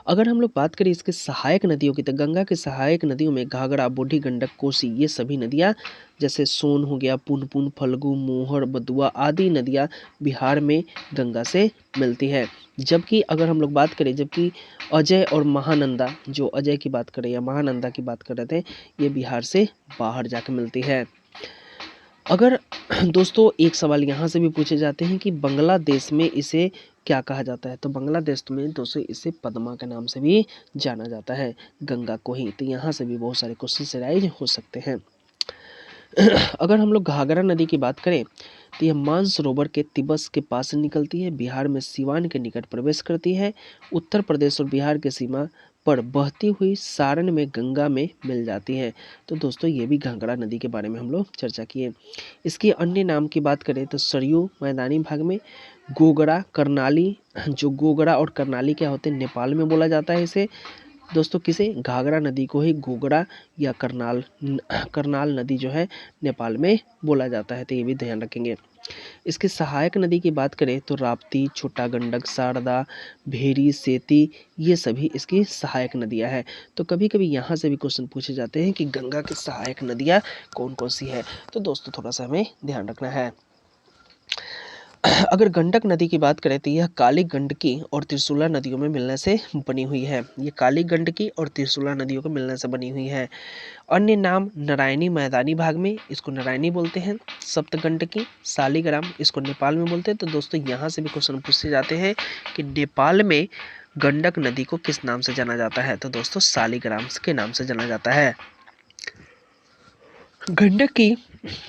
अगर हम लोग बात करें इसके सहायक नदियों की, तो गंगा के सहायक नदियों में घाघरा, बूढ़ी गंडक, कोसी ये सभी नदियाँ, जैसे सोन हो गया, पुनपुन, फल्गु, मोहर, बदुआ आदि नदियाँ बिहार में गंगा से मिलती है। जबकि अगर हम लोग बात करें, जबकि अजय और महानंदा, जो अजय की बात करें या महानंदा की बात कर रहे थे, ये बिहार से बाहर जाकर मिलती है। अगर दोस्तों एक सवाल यहाँ से भी पूछे जाते हैं कि बांग्लादेश में इसे क्या कहा जाता है, तो बांग्लादेश में दोस्तों इसे पद्मा के नाम से भी जाना जाता है, गंगा को ही। तो यहाँ से भी बहुत सारे क्वेश्चन राइज हो सकते हैं। अगर हम लोग घाघरा नदी की बात करें तो यह मानसरोवर के तिब्बत के पास से निकलती है, बिहार में सीवान के निकट प्रवेश करती है, उत्तर प्रदेश और बिहार के सीमा पर बहती हुई सारण में गंगा में मिल जाती है। तो दोस्तों ये भी घाघरा नदी के बारे में हम लोग चर्चा किए। इसके अन्य नाम की बात करें तो सरयू मैदानी भाग में, गोगरा, करनाली, जो गोगरा और करनाली क्या होते हैं, नेपाल में बोला जाता है इसे। दोस्तों किसे, घाघरा नदी को ही गोगरा या करनाल नदी जो है नेपाल में बोला जाता है, तो ये भी ध्यान रखेंगे। इसकी सहायक नदी की बात करें तो राप्ती, छोटा गंडक, शारदा, भेरी, सेती, ये सभी इसकी सहायक नदियां हैं। तो कभी कभी यहाँ से भी क्वेश्चन पूछे जाते हैं कि गंगा की सहायक नदियां कौन कौन सी है, तो दोस्तों थोड़ा सा हमें ध्यान रखना है। अगर गंडक नदी की बात करें तो यह काली गंडकी और त्रिशूला नदियों में मिलने से बनी हुई है। ये काली गंडकी और त्रिशूला नदियों को मिलने से बनी हुई है। अन्य नाम नारायणी मैदानी भाग में, इसको नारायणी बोलते हैं, सप्तगंडकी, शालिग्राम, इसको नेपाल में बोलते हैं। तो दोस्तों यहाँ से भी क्वेश्चन पूछे जाते हैं कि नेपाल में गंडक नदी को किस नाम से जाना जाता है, तो दोस्तों शालिग्राम के नाम से जाना जाता है। गंडक की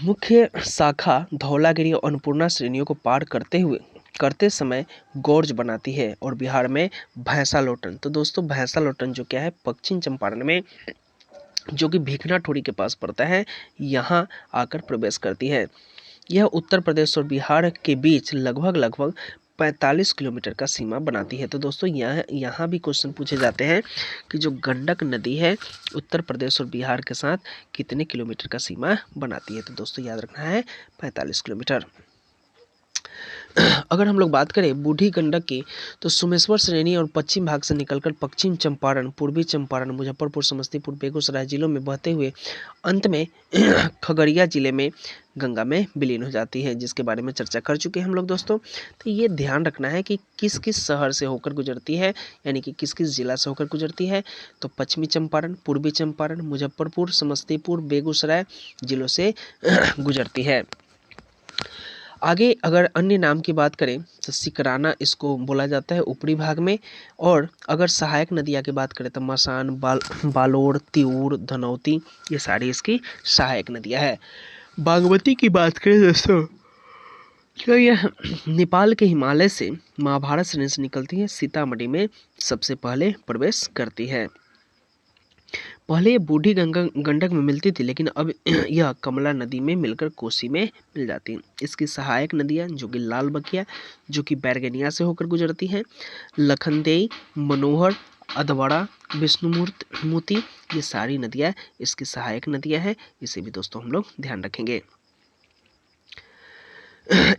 मुख्य शाखा धौलागिरी और अन्नपूर्णा श्रेणियों को पार करते समय गोर्ज बनाती है और बिहार में भैंसालोटन, तो दोस्तों भैंसालोटन जो क्या है पश्चिम चंपारण में, जो कि भिखनाठोरी के पास पड़ता है, यहाँ आकर प्रवेश करती है। यह उत्तर प्रदेश और बिहार के बीच लगभग 45 किलोमीटर का सीमा बनाती है। तो दोस्तों यहाँ भी क्वेश्चन पूछे जाते हैं कि जो गंडक नदी है उत्तर प्रदेश और बिहार के साथ कितने किलोमीटर का सीमा बनाती है, तो दोस्तों याद रखना है 45 किलोमीटर। अगर हम लोग बात करें बूढ़ी गंडक की तो सोमेश्वर श्रेणी और पश्चिम भाग से निकलकर पश्चिम चंपारण, पूर्वी चंपारण, मुजफ्फरपुर, समस्तीपुर, बेगूसराय जिलों में बहते हुए अंत में खगड़िया जिले में गंगा में विलीन हो जाती है, जिसके बारे में चर्चा कर चुके हैं हम लोग दोस्तों। तो ये ध्यान रखना है कि किस किस शहर से होकर गुजरती है, यानी कि किस किस जिला से होकर गुजरती है, तो पश्चिमी चंपारण, पूर्वी चंपारण, मुजफ्फरपुर, समस्तीपुर, बेगूसराय जिलों से गुजरती है। आगे अगर अन्य नाम की बात करें तो सिकराना इसको बोला जाता है ऊपरी भाग में। और अगर सहायक नदियाँ की बात करें तो मसान, बालोड़, तिऊर, धनौती, ये सारी इसकी सहायक नदियाँ हैं। बागमती की बात करें दोस्तों तो यह नेपाल के हिमालय से महाभारत श्रेणी से निकलती है, सीतामढ़ी में सबसे पहले प्रवेश करती है। पहले ये बूढ़ी गंडक में मिलती थी, लेकिन अब यह कमला नदी में मिलकर कोसी में मिल जाती है। इसकी सहायक नदियाँ जो कि लाल बकिया, जो कि बैरगनिया से होकर गुजरती हैं, लखनदेई, मनोहर, अधवाड़ा, विष्णुमूर्ति, ये सारी नदियाँ इसकी सहायक नदियाँ हैं। इसे भी दोस्तों हम लोग ध्यान रखेंगे।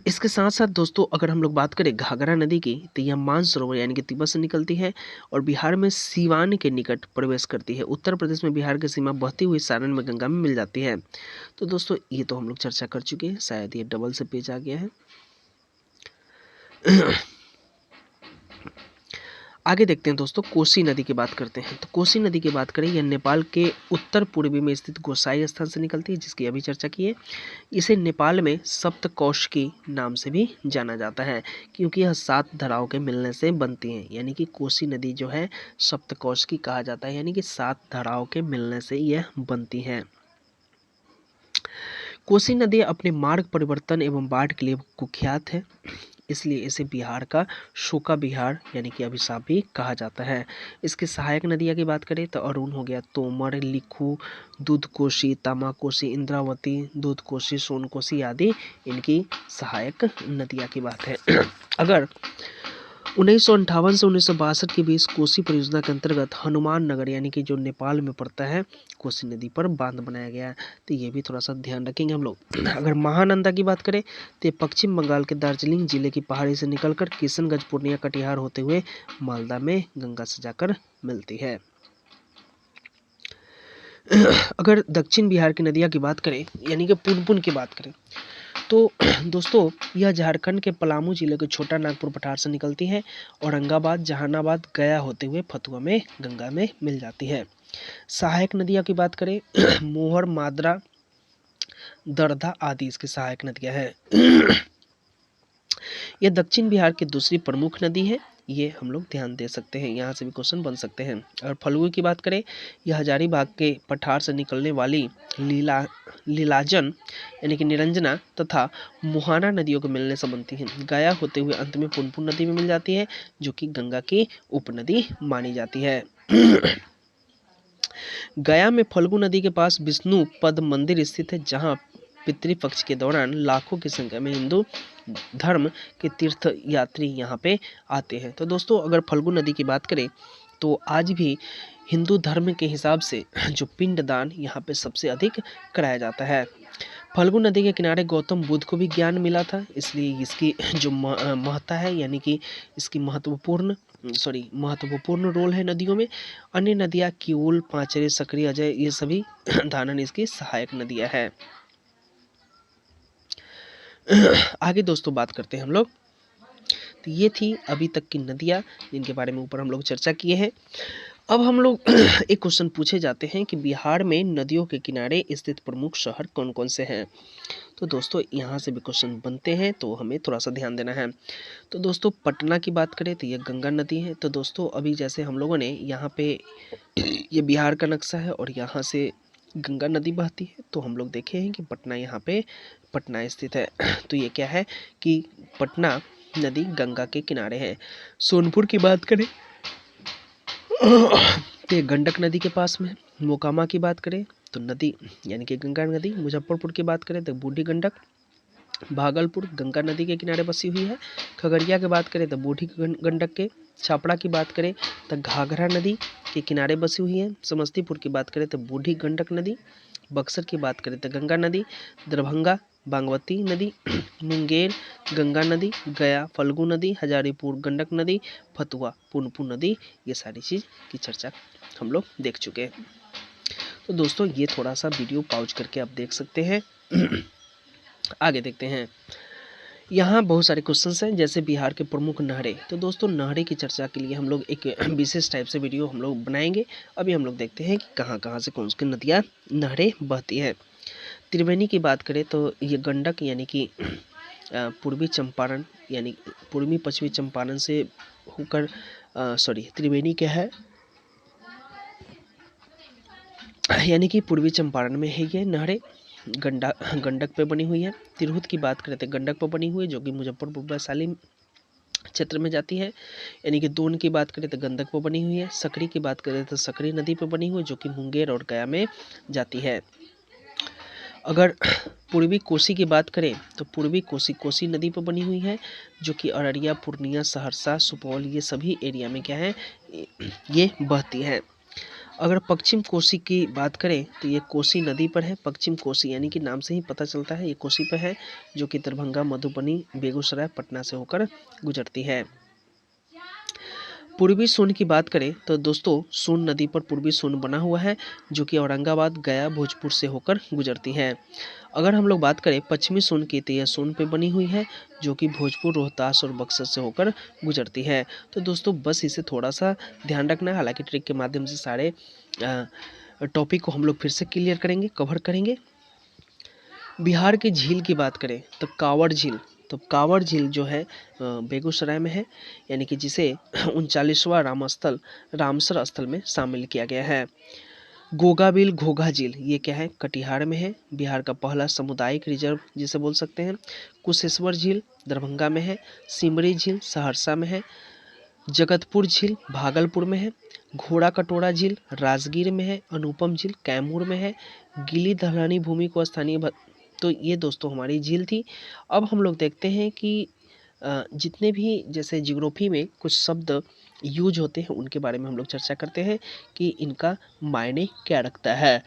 इसके साथ साथ दोस्तों अगर हम लोग बात करें घाघरा नदी की तो यह मानसरोवर यानी कि तिब्बत से निकलती है और बिहार में सीवान के निकट प्रवेश करती है। उत्तर प्रदेश में बिहार की सीमा बहती हुई सारण में गंगा में मिल जाती है। तो दोस्तों ये तो हम लोग चर्चा कर चुके हैं, शायद ये डबल से पेज आ गया है। आगे देखते हैं दोस्तों, कोसी नदी की बात करते हैं। तो कोसी नदी की बात करें, यह नेपाल के उत्तर पूर्वी में स्थित गोसाई स्थान से निकलती है, जिसकी अभी चर्चा की है। इसे नेपाल में सप्तकोशी नाम से भी जाना जाता है, क्योंकि यह 7 धाराओं के मिलने से बनती है। यानी कि कोसी नदी जो है सप्तकोशी कहा जाता है, यानी कि 7 धाराओं के मिलने से यह बनती है। कोसी नदी अपने मार्ग परिवर्तन एवं बाढ़ के लिए कुख्यात है, इसलिए इसे बिहार का शोका बिहार यानी कि अभिशाप भी कहा जाता है। इसकी सहायक नदियाँ की बात करें तो अरुण हो गया, तोमर, लिखू, दूधकोशी, तामाकोशी, इंद्रावती, दूधकोशी, सोनकोशी आदि इनकी सहायक नदियाँ की बात है। अगर 1958 से 1962 के बीच कोसी परियोजना के अंतर्गत हनुमान नगर यानी कि जो नेपाल में पड़ता है, कोसी नदी पर बांध बनाया गया है, तो ये भी थोड़ा सा ध्यान रखेंगे हम लोग। अगर महानंदा की बात करें तो पश्चिम बंगाल के दार्जिलिंग जिले की पहाड़ी से निकलकर किशनगंज, पूर्णिया, कटिहार होते हुए मालदा में गंगा से जाकर मिलती है। अगर दक्षिण बिहार की नदियाँ की बात करें यानी कि पुनपुन की बात करें तो दोस्तों यह झारखंड के पलामू जिले के छोटा नागपुर पठार से निकलती है, औरंगाबाद, जहानाबाद, गया होते हुए फतुआ में गंगा में मिल जाती है। सहायक नदियाँ की बात करें मोहर, मादरा, दरधा आदि इसकी सहायक नदियाँ हैं। यह दक्षिण बिहार की दूसरी प्रमुख नदी है। ये हम लोग ध्यान दे सकते हैं, यहाँ से भी क्वेश्चन बन सकते हैं। अगर फल्गु की बात करें, यह हजारीबाग के पठार से निकलने वाली लीलाजन यानी कि निरंजना तथा मुहाना नदियों के मिलने से बनती है। गया होते हुए अंत में पुनपुन नदी में मिल जाती है, जो कि गंगा की उपनदी मानी जाती है। गया में फल्गु नदी के पास विष्णु पद मंदिर स्थित है, जहां पितृपक्ष के दौरान लाखों की संख्या में हिंदू धर्म के तीर्थ यात्री यहाँ पे आते हैं। तो दोस्तों अगर फल्गु नदी की बात करें तो आज भी हिंदू धर्म के हिसाब से जो पिंडदान यहाँ पे सबसे अधिक कराया जाता है। फल्गु नदी के किनारे गौतम बुद्ध को भी ज्ञान मिला था, इसलिए इसकी जो महत्ता है यानी कि इसकी महत्वपूर्ण रोल है नदियों में। अन्य नदियाँ किऊल, पांचरे, सकरी, अजय ये सभी धानन इसकी सहायक नदियाँ हैं। आगे दोस्तों बात करते हैं हम लोग। तो ये थी अभी तक की नदियाँ जिनके बारे में ऊपर हम लोग चर्चा किए हैं। अब हम लोग एक क्वेश्चन पूछे जाते हैं कि बिहार में नदियों के किनारे स्थित प्रमुख शहर कौन कौन से हैं। तो दोस्तों यहाँ से भी क्वेश्चन बनते हैं, तो हमें थोड़ा सा ध्यान देना है। तो दोस्तों पटना की बात करें तो ये गंगा नदी है। तो दोस्तों अभी जैसे हम लोगों ने यहाँ पे ये बिहार का नक्शा है और यहाँ से गंगा नदी बहती है, तो हम लोग देखे हैं कि पटना यहाँ पे पटना स्थित है। तो ये क्या है कि पटना नदी गंगा के किनारे है। सोनपुर की बात करें तो गंडक नदी के पास में। मोकामा की बात करें तो नदी यानी कि गंगा नदी। मुजफ्फरपुर की बात करें तो बूढ़ी गंडक। भागलपुर गंगा नदी के किनारे बसी हुई है। खगड़िया की बात करें तो बूढ़ी गंडक के। छापड़ा की बात करें तो घाघरा नदी के किनारे बसी हुई है। समस्तीपुर की बात करें तो बूढ़ी गंडक नदी। बक्सर की बात करें तो गंगा नदी। दरभंगा बागमती नदी। मुंगेर गंगा नदी। गया फल्गु नदी। हजारीपुर गंडक नदी। फतुहा पुनपुन नदी। ये सारी चीज़ की चर्चा हम लोग देख चुके हैं। तो दोस्तों ये थोड़ा सा वीडियो पॉज करके आप देख सकते हैं। आगे देखते हैं। यहाँ बहुत सारे क्वेश्चंस हैं, जैसे बिहार के प्रमुख नहरें। तो दोस्तों नहरें की चर्चा के लिए हम लोग एक विशेष टाइप से वीडियो हम लोग बनाएंगे। अभी हम लोग देखते हैं कि कहाँ कहाँ से कौन सी नदियाँ नहरें बहती है। त्रिवेणी की बात करें तो ये गंडक यानी कि पूर्वी चंपारण यानी पूर्वी पश्चिमी चंपारण से होकर त्रिवेणी क्या है यानी कि पूर्वी चंपारण में है ये नहरें। गंडक पे बनी हुई है। तिरहुत की बात करें तो गंडक पर बनी हुई है, जो कि मुजफ्फरपुर वैशाली क्षेत्र में जाती है। यानी कि दोन की बात करें तो गंडक पर बनी हुई है। सकरी की बात करें तो सकरी नदी पर बनी हुई है, जो कि मुंगेर और गया में जाती है। अगर पूर्वी कोसी की बात करें तो पूर्वी कोसी नदी पर बनी हुई है, जो कि अररिया, पूर्णिया, सहरसा, सुपौल ये सभी एरिया में क्या है ये बहती है। अगर पश्चिम कोसी की बात करें तो ये कोसी नदी पर है। पश्चिम कोसी यानी कि नाम से ही पता चलता है ये कोसी पर है, जो कि दरभंगा, मधुबनी, बेगूसराय, पटना से होकर गुजरती है। पूर्वी सोन की बात करें तो दोस्तों सोन नदी पर पूर्वी सोन बना हुआ है, जो कि औरंगाबाद, गया, भोजपुर से होकर गुजरती है। अगर हम लोग बात करें पश्चिमी सोन की तो यह सोन पे बनी हुई है, जो कि भोजपुर, रोहतास और बक्सर से होकर गुजरती है। तो दोस्तों बस इसे थोड़ा सा ध्यान रखना है। हालांकि ट्रिक के माध्यम से सारे टॉपिक को हम लोग फिर से क्लियर करेंगे, कवर करेंगे। बिहार की झील की बात करें तो कांवड़ झील। तो कांवड़ झील जो है बेगूसराय में है, यानी कि जिसे 39वां रामसर स्थल में शामिल किया गया है। गोगाबिल घोघा झील ये क्या है कटिहार में है। बिहार का पहला सामुदायिक रिजर्व जिसे बोल सकते हैं। कुशेश्वर झील दरभंगा में है। सिमरी झील सहरसा में है। जगतपुर झील भागलपुर में है। घोड़ा कटोरा झील राजगीर में है। अनुपम झील कैमूर में है। गीली दलहनी भूमि को स्थानीय तो ये दोस्तों हमारी झील थी। अब हम लोग देखते हैं कि जितने भी जैसे जियोग्राफी में कुछ शब्द यूज होते हैं उनके बारे में हम लोग चर्चा करते हैं कि इनका मायने क्या रखता है।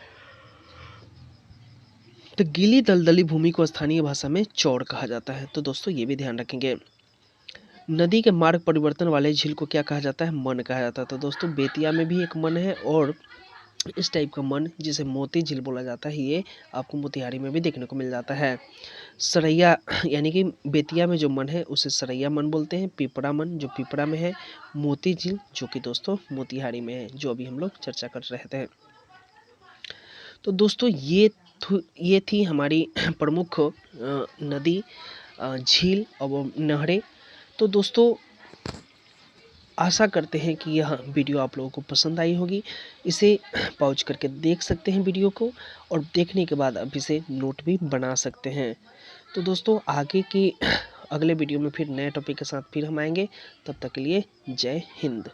तो गीली दलदली भूमि को स्थानीय भाषा में चौड़ कहा जाता है। तो दोस्तों ये भी ध्यान रखेंगे। नदी के मार्ग परिवर्तन वाले झील को क्या कहा जाता है मन कहा जाता है। तो दोस्तों बेतिया में भी एक मन है, और इस टाइप का मन जिसे मोती झील बोला जाता है ये आपको मोतिहारी में भी देखने को मिल जाता है। सरैया यानी कि बेतिया में जो मन है उसे सरैया मन बोलते हैं। पिपरा मन जो पिपरा में है। मोती झील जो कि दोस्तों मोतिहारी में है, जो अभी हम लोग चर्चा कर रहे थे। तो दोस्तों ये थी हमारी प्रमुख नदी, झील और नहरें। तो दोस्तों आशा करते हैं कि यह वीडियो आप लोगों को पसंद आई होगी। इसे पॉज करके देख सकते हैं वीडियो को, और देखने के बाद आप इसे नोट भी बना सकते हैं। तो दोस्तों आगे की अगले वीडियो में फिर नए टॉपिक के साथ फिर हम आएंगे। तब तक के लिए जय हिंद।